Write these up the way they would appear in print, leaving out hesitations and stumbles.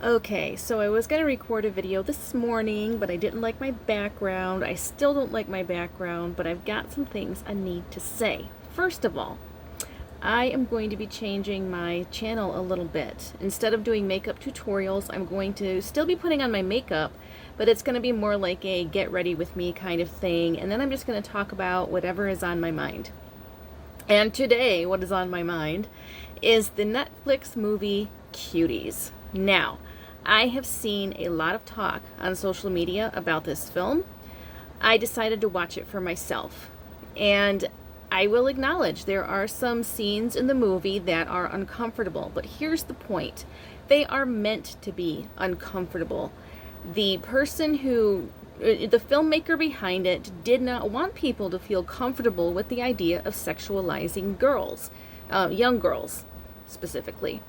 Okay, so I was going to record a video this morning, but I didn't like my background. I still don't like my background, but I've got some things I need to say. First of all, I am going to be changing my channel a little bit. Instead of doing makeup tutorials, I'm going to still be putting on my makeup, but it's going to be more like a get ready with me kind of thing, and then I'm just going to talk about whatever is on my mind. And today, what is on my mind is the Netflix movie Cuties. Now, I have seen a lot of talk on social media about this film. I decided to watch it for myself. And I will acknowledge there are some scenes in the movie that are uncomfortable, but here's the point. They are meant to be uncomfortable. The filmmaker behind it did not want people to feel comfortable with the idea of sexualizing girls, young girls specifically.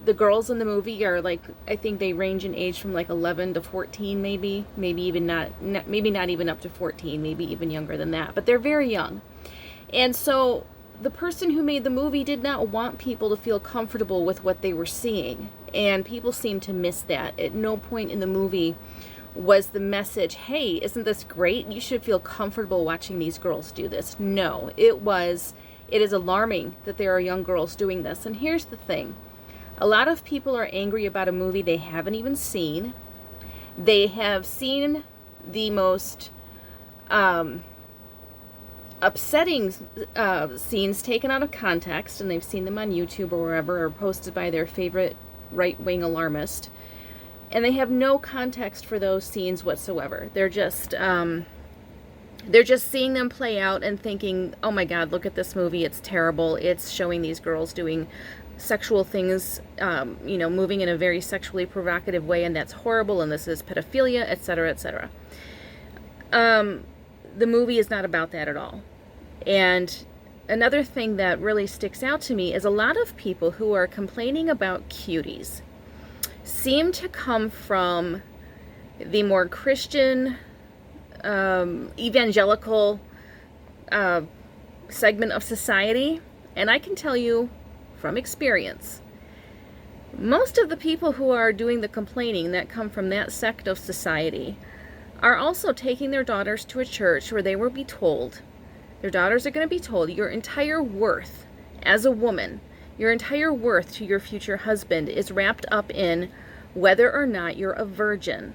The girls in the movie are I think they range in age from 11 to 14, maybe even maybe not even up to 14, maybe even younger than that, but they're very young. And so the person who made the movie did not want people to feel comfortable with what they were seeing, and people seem to miss that. At no point in the movie was the message, hey, isn't this great? You should feel comfortable watching these girls do this. No, it is alarming that there are young girls doing this. And here's the thing. A lot of people are angry about a movie they haven't even seen. They have seen the most upsetting scenes taken out of context, and they've seen them on YouTube or wherever, or posted by their favorite right-wing alarmist. And they have no context for those scenes whatsoever. They're just seeing them play out and thinking, oh my God, look at this movie. It's terrible. It's showing these girls doing sexual things, moving in a very sexually provocative way, and that's horrible, and this is pedophilia, etc., etc. The movie is not about that at all. And another thing that really sticks out to me is a lot of people who are complaining about Cuties seem to come from the more Christian, evangelical segment of society. And I can tell you from experience, most of the people who are doing the complaining that come from that sect of society are also taking their daughters to a church where they will be told, their daughters are going to be told, your entire worth as a woman, your entire worth to your future husband is wrapped up in whether or not you're a virgin.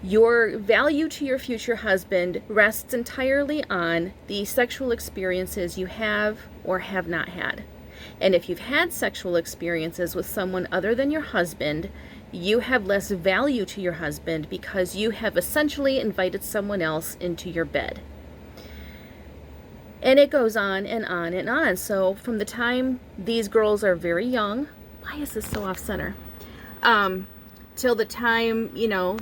Your value to your future husband rests entirely on the sexual experiences you have or have not had. And if you've had sexual experiences with someone other than your husband, you have less value to your husband because you have essentially invited someone else into your bed. And it goes on and on and on. So from the time these girls are very young, why is this so off center? Till the time,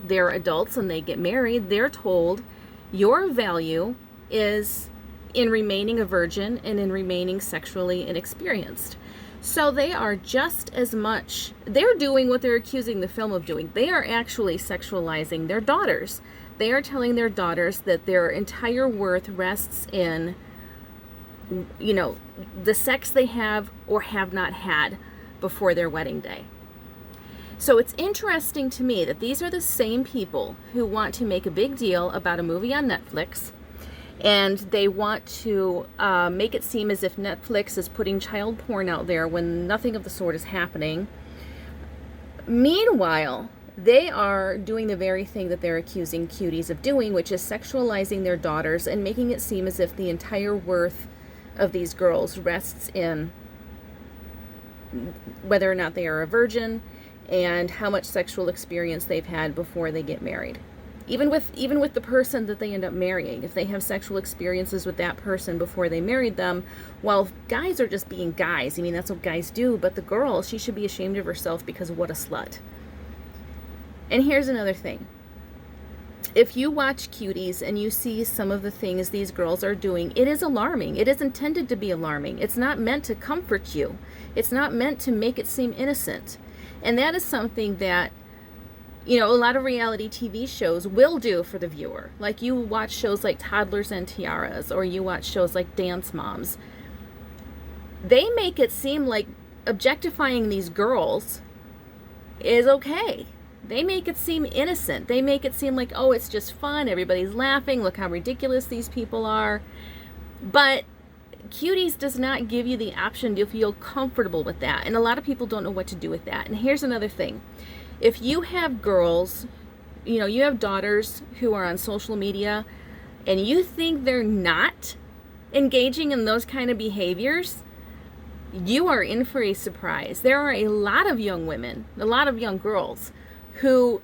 they're adults and they get married, they're told your value is in remaining a virgin and in remaining sexually inexperienced. So they are just as much, they're doing what they're accusing the film of doing. They are actually sexualizing their daughters. They are telling their daughters that their entire worth rests in, the sex they have or have not had before their wedding day. So it's interesting to me that these are the same people who want to make a big deal about a movie on Netflix, and they want to make it seem as if Netflix is putting child porn out there when nothing of the sort is happening. Meanwhile, they are doing the very thing that they're accusing Cuties of doing, which is sexualizing their daughters and making it seem as if the entire worth of these girls rests in whether or not they are a virgin and how much sexual experience they've had before they get married. Even with the person that they end up marrying, if they have sexual experiences with that person before they married them, well, guys are just being guys. I mean, that's what guys do. But the girl, she should be ashamed of herself because what a slut. And here's another thing. If you watch Cuties and you see some of the things these girls are doing, it is alarming. It is intended to be alarming. It's not meant to comfort you. It's not meant to make it seem innocent. And that is something that a lot of reality TV shows will do for the viewer. Like you watch shows like Toddlers and Tiaras, or you watch shows like Dance Moms. They make it seem like objectifying these girls is okay. They make it seem innocent. They make it seem like, oh, it's just fun. Everybody's laughing. Look how ridiculous these people are. But Cuties does not give you the option to feel comfortable with that. And a lot of people don't know what to do with that. And here's another thing. If you have girls, you have daughters who are on social media and you think they're not engaging in those kind of behaviors, you are in for a surprise. There are a lot of young women, a lot of young girls who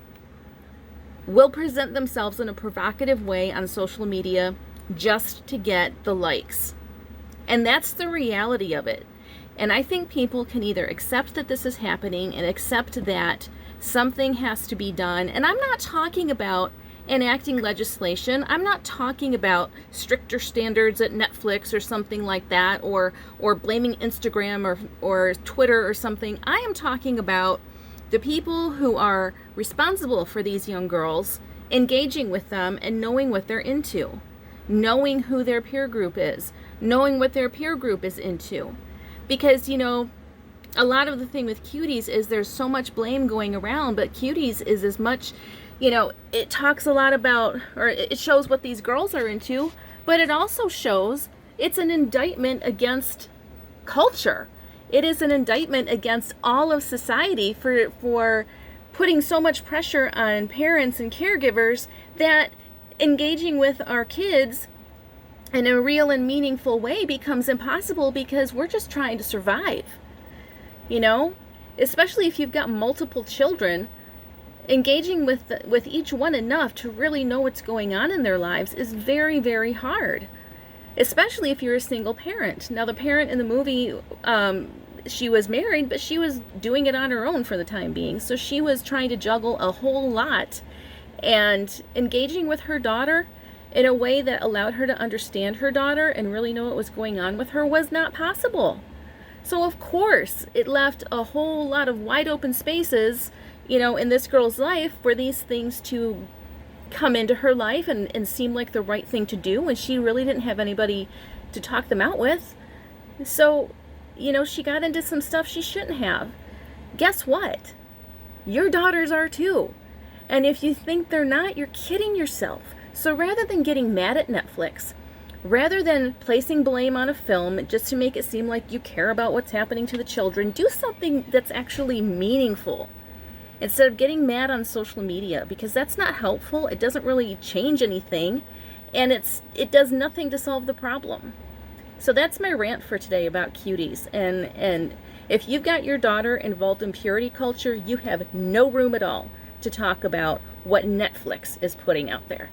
will present themselves in a provocative way on social media just to get the likes. And that's the reality of it. And I think people can either accept that this is happening and accept that something has to be done. And I'm not talking about enacting legislation. I'm not talking about stricter standards at Netflix or something like that, or blaming Instagram or Twitter or something. I am talking about the people who are responsible for these young girls, engaging with them and knowing what they're into, knowing who their peer group is, knowing what their peer group is into. Because, a lot of the thing with Cuties is there's so much blame going around, but Cuties is as much, it talks a lot about, or it shows what these girls are into, but it also shows it's an indictment against culture. It is an indictment against all of society for putting so much pressure on parents and caregivers that engaging with our kids in a real and meaningful way becomes impossible because we're just trying to survive. Especially if you've got multiple children, engaging with each one enough to really know what's going on in their lives is very, very hard. Especially if you're a single parent. Now, the parent in the movie, she was married, but she was doing it on her own for the time being. So she was trying to juggle a whole lot, and engaging with her daughter in a way that allowed her to understand her daughter and really know what was going on with her was not possible. So of course, it left a whole lot of wide open spaces, in this girl's life for these things to come into her life and seem like the right thing to do when she really didn't have anybody to talk them out with. So, she got into some stuff she shouldn't have. Guess what? Your daughters are too. And if you think they're not, you're kidding yourself. So rather than getting mad at Netflix, rather than placing blame on a film just to make it seem like you care about what's happening to the children, do something that's actually meaningful. Instead of getting mad on social media, because that's not helpful. It doesn't really change anything, and it does nothing to solve the problem. So that's my rant for today about Cuties. And if you've got your daughter involved in purity culture, you have no room at all to talk about what Netflix is putting out there.